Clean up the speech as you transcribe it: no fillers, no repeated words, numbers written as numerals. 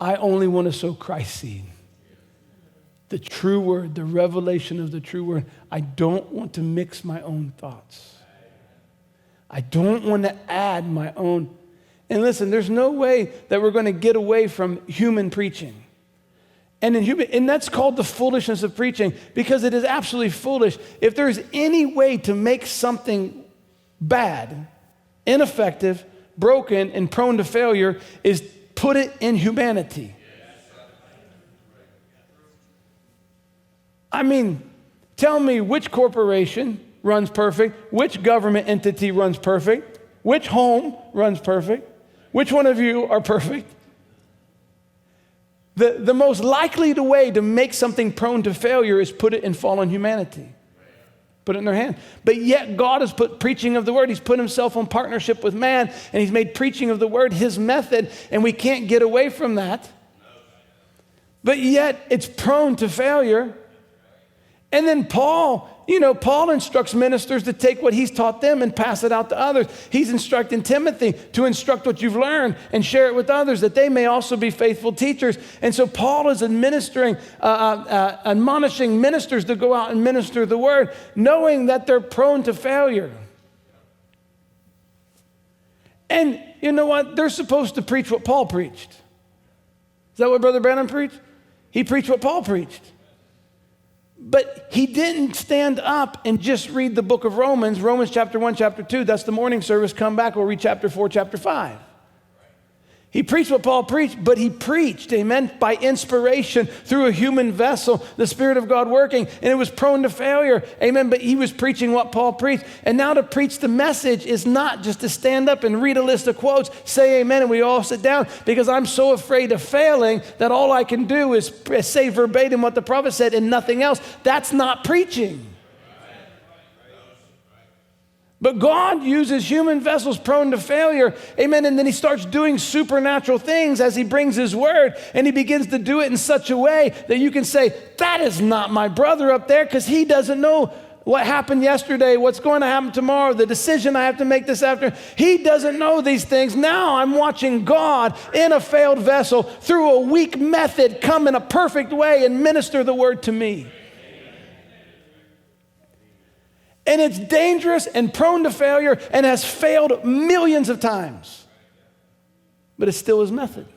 I only want to sow Christ's seed. The true word, the revelation of the true word. I don't want to mix my own thoughts. I don't want to add my own. And listen, there's no way that we're going to get away from human preaching. And that's called the foolishness of preaching, because it is absolutely foolish. If there's any way to make something bad, ineffective, broken, and prone to failure, is put it in humanity. I mean, tell me which corporation runs perfect, which government entity runs perfect, which home runs perfect, which one of you are perfect? The most likely way to make something prone to failure is put it in fallen humanity. Put it in their hand. But yet God has put preaching of the word. He's put himself on partnership with man, and he's made preaching of the word his method, and we can't get away from that. But yet it's prone to failure. And then Paul instructs ministers to take what he's taught them and pass it out to others. He's instructing Timothy to instruct what you've learned and share it with others, that they may also be faithful teachers. And so Paul is admonishing ministers to go out and minister the word, knowing that they're prone to failure. And you know what? They're supposed to preach what Paul preached. Is that what Brother Branham preached? He preached what Paul preached. But he didn't stand up and just read the book of Romans chapter 1, chapter 2. That's the morning service. Come back, we'll read chapter 4, chapter 5. He preached what Paul preached, but he preached, amen, by inspiration through a human vessel, the Spirit of God working, and it was prone to failure, amen, but he was preaching what Paul preached. And now to preach the message is not just to stand up and read a list of quotes, say amen, and we all sit down, because I'm so afraid of failing that all I can do is say verbatim what the prophet said and nothing else. That's not preaching. But God uses human vessels prone to failure, amen, and then he starts doing supernatural things as he brings his word, and he begins to do it in such a way that you can say, that is not my brother up there, because he doesn't know what happened yesterday, what's going to happen tomorrow, the decision I have to make this afternoon. He doesn't know these things. Now I'm watching God in a failed vessel through a weak method come in a perfect way and minister the word to me. And it's dangerous and prone to failure and has failed millions of times. But it's still his method.